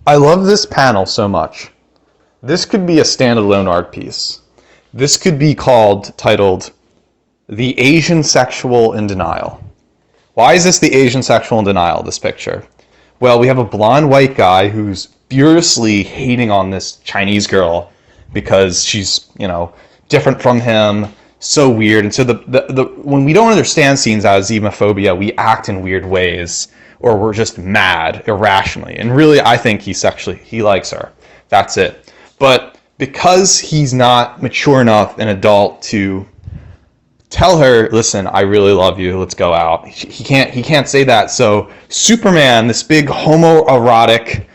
I love this panel so much. This could be a standalone art piece. This could be titled, The Asian Sexual in Denial. Why is this the Asian sexual in denial, this picture? Well, we have a blonde white guy who's furiously hating on this Chinese girl because she's, different from him, so weird. And so when we don't understand scenes out of xenophobia, we act in weird ways, or we're just mad irrationally. And really, I think he likes her. That's it. But because he's not mature enough, an adult, to tell her, listen, I really love you, let's go out. He can't say that. So Superman, this big homoerotic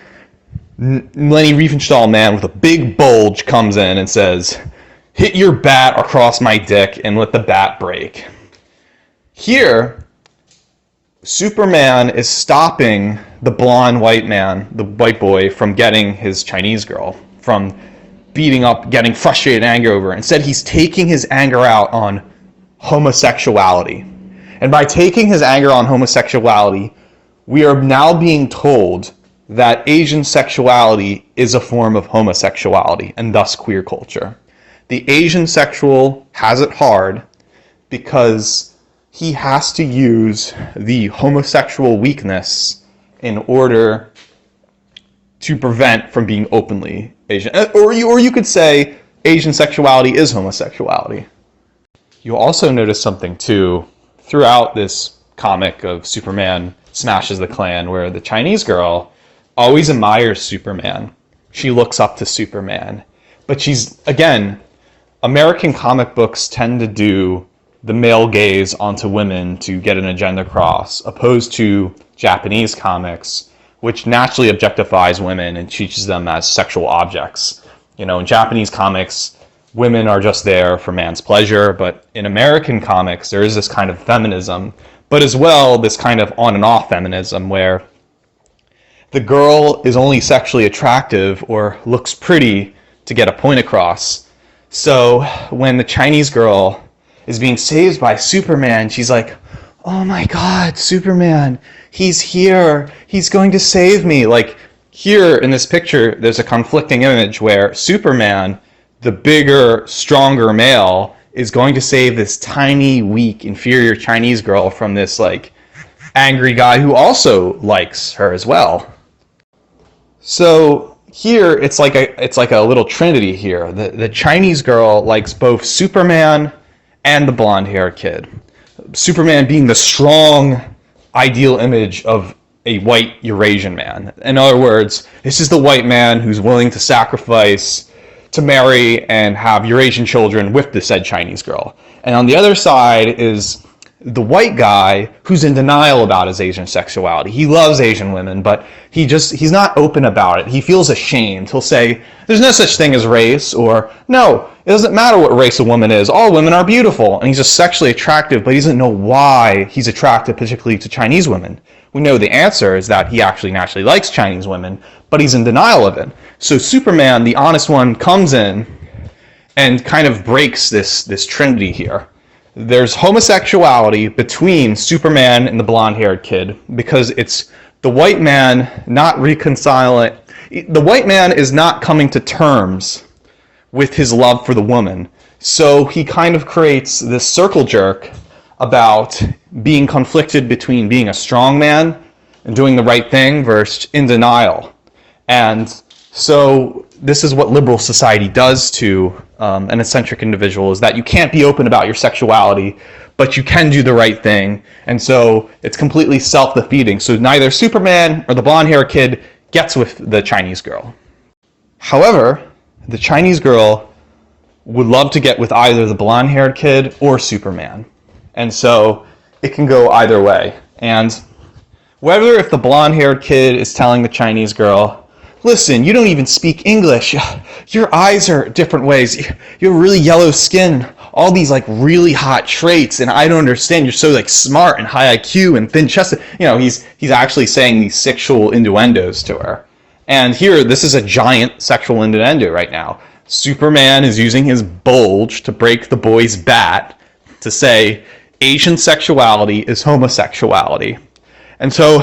Lenny Riefenstahl man with a big bulge, comes in and says, hit your bat across my dick and let the bat break. Here, Superman is stopping the blonde white man, the white boy, from getting his Chinese girl, from beating up, getting frustrated and angry over her. Instead, he's taking his anger out on homosexuality. And by taking his anger on homosexuality, we are now being told that Asian sexuality is a form of homosexuality, and thus queer culture. The Asian sexual has it hard because he has to use the homosexual weakness in order to prevent from being openly Asian. Or you could say Asian sexuality is homosexuality. You'll also notice something too throughout this comic of Superman smashes the Klan, where the Chinese girl always admires Superman. She looks up to Superman. But she's, again, American comic books tend to do the male gaze onto women to get an agenda across, opposed to Japanese comics, which naturally objectifies women and teaches them as sexual objects. In Japanese comics, women are just there for man's pleasure, but in American comics, there is this kind of feminism, but as well, this kind of on and off feminism where the girl is only sexually attractive or looks pretty to get a point across. So when the Chinese girl is being saved by Superman, she's like, oh my God, Superman, he's here, he's going to save me. Like here in this picture, there's a conflicting image where Superman, the bigger, stronger male, is going to save this tiny, weak, inferior Chinese girl from this angry guy who also likes her as well. So here it's like a little trinity here. The Chinese girl likes both Superman and the blonde-haired kid. Superman being the strong, ideal image of a white Eurasian man. In other words, this is the white man who's willing to sacrifice to marry and have Eurasian children with the said Chinese girl. And on the other side is the white guy who's in denial about his Asian sexuality. He loves Asian women, but he's not open about it. He feels ashamed. He'll say, there's no such thing as race, or no, it doesn't matter what race a woman is. All women are beautiful. And he's just sexually attractive, but he doesn't know why he's attracted particularly to Chinese women. We know the answer is that he actually naturally likes Chinese women, but he's in denial of it. So Superman, the honest one, comes in and kind of breaks this trinity here. There's homosexuality between Superman and the blonde-haired kid because it's the white man not reconciling. The white man is not coming to terms with his love for the woman. So he kind of creates this circle jerk about being conflicted between being a strong man and doing the right thing versus in denial. And so this is what liberal society does to an eccentric individual, is that you can't be open about your sexuality, but you can do the right thing. And so it's completely self-defeating. So neither Superman or the blonde-haired kid gets with the Chinese girl. However, the Chinese girl would love to get with either the blonde-haired kid or Superman. And so it can go either way. And whether if the blonde-haired kid is telling the Chinese girl, listen, you don't even speak English. Your eyes are different ways. You have really yellow skin. All these really hot traits, and I don't understand. You're so smart and high IQ and thin-chested. He's actually saying these sexual innuendos to her. And here, this is a giant sexual innuendo right now. Superman is using his bulge to break the boy's bat to say Asian sexuality is homosexuality. And so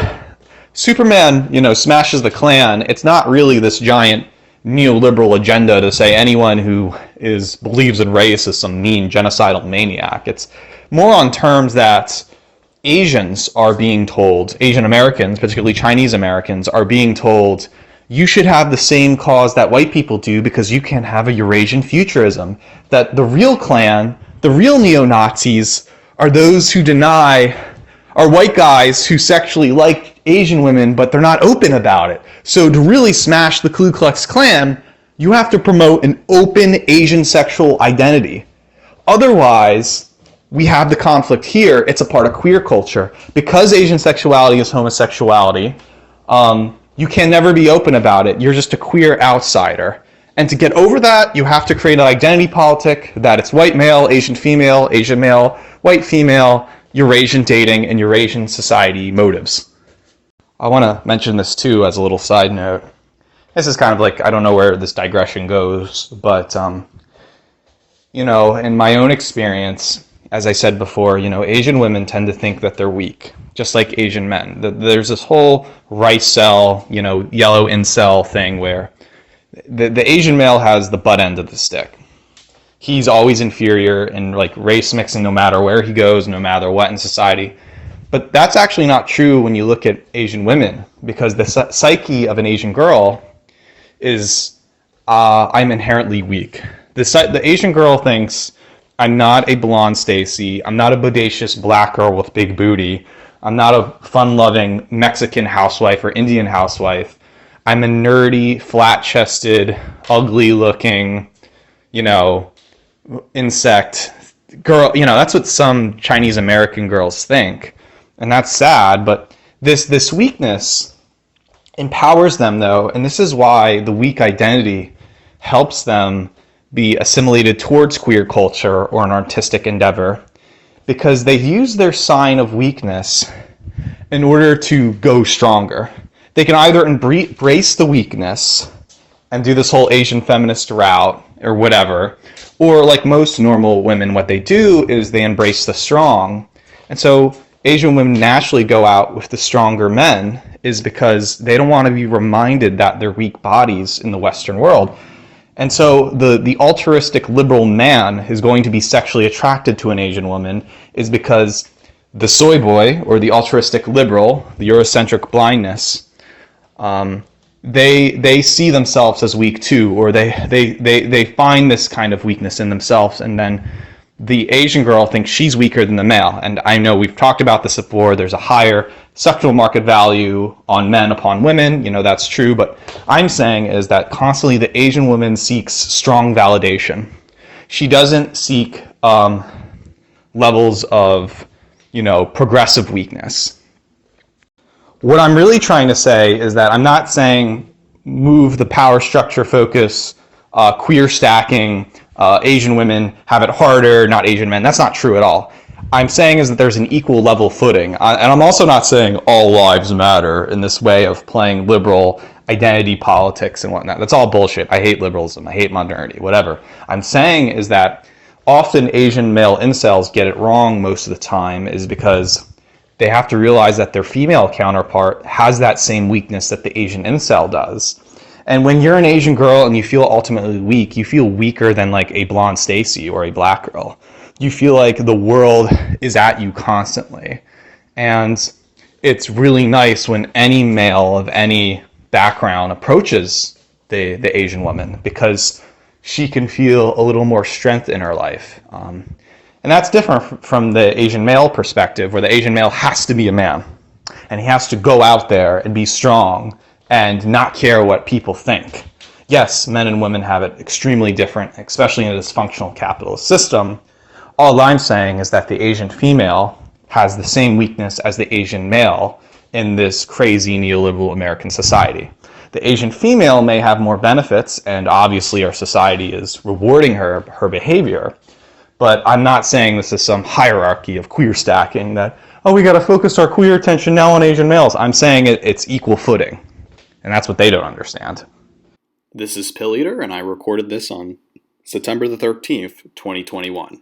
Superman, smashes the Klan. It's not really this giant neoliberal agenda to say anyone who believes in race is some mean genocidal maniac. It's more on terms that Asians are being told, Asian Americans, particularly Chinese Americans, are being told, you should have the same cause that white people do because you can't have a Eurasian futurism. That the real Klan, the real neo-Nazis, are those who are white guys who sexually like Asian women, but they're not open about it. So to really smash the Ku Klux Klan, you have to promote an open Asian sexual identity. Otherwise, we have the conflict here. It's a part of queer culture. Because Asian sexuality is homosexuality, you can never be open about it. You're just a queer outsider. And to get over that, you have to create an identity politic that it's white male, Asian female, Asian male, white female, Eurasian dating, and Eurasian society motives. I want to mention this too as a little side note. This is kind of like, I don't know where this digression goes, but, in my own experience, as I said before, Asian women tend to think that they're weak, just like Asian men. There's this whole rice cell, yellow incel thing where the Asian male has the butt end of the stick. He's always inferior and like race mixing no matter where he goes, no matter what in society. But that's actually not true when you look at Asian women, because the psyche of an Asian girl is, I'm inherently weak. The Asian girl thinks, I'm not a blonde Stacy. I'm not a bodacious black girl with big booty. I'm not a fun-loving Mexican housewife or Indian housewife. I'm a nerdy, flat-chested, ugly-looking, insect girl. That's what some Chinese American girls think. And that's sad, but this weakness empowers them, though, and this is why the weak identity helps them be assimilated towards queer culture or an artistic endeavor, because they use their sign of weakness in order to go stronger. They can either embrace the weakness and do this whole Asian feminist route or whatever, or like most normal women, what they do is they embrace the strong. And so Asian women naturally go out with the stronger men is because they don't want to be reminded that they're weak bodies in the Western world. And so the altruistic liberal man is going to be sexually attracted to an Asian woman is because the soy boy or the altruistic liberal, the Eurocentric blindness, they see themselves as weak too, or they find this kind of weakness in themselves, and then the Asian girl thinks she's weaker than the male. And I know we've talked about this before, there's a higher sexual market value on men upon women, that's true, but I'm saying is that constantly the Asian woman seeks strong validation. She doesn't seek levels of, progressive weakness. What I'm really trying to say is that I'm not saying move the power structure focus, queer stacking, Asian women have it harder, not Asian men. That's not true at all. I'm saying is that there's an equal level footing. And I'm also not saying all lives matter in this way of playing liberal identity politics and whatnot. That's all bullshit. I hate liberalism. I hate modernity, whatever. I'm saying is that often Asian male incels get it wrong most of the time is because they have to realize that their female counterpart has that same weakness that the Asian incel does. And when you're an Asian girl and you feel ultimately weak, you feel weaker than like a blonde Stacy or a black girl. You feel like the world is at you constantly. And it's really nice when any male of any background approaches the Asian woman because she can feel a little more strength in her life. And that's different from the Asian male perspective, where the Asian male has to be a man. And he has to go out there and be strong and not care what people think. Yes, men and women have it extremely different, especially in a dysfunctional capitalist system. All I'm saying is that the Asian female has the same weakness as the Asian male in this crazy neoliberal American society. The Asian female may have more benefits, and obviously our society is rewarding her behavior, but I'm not saying this is some hierarchy of queer stacking that, oh, we got to focus our queer attention now on Asian males. I'm saying it's equal footing, and that's what they don't understand. This is Pilleater, and I recorded this on September the 13th, 2021.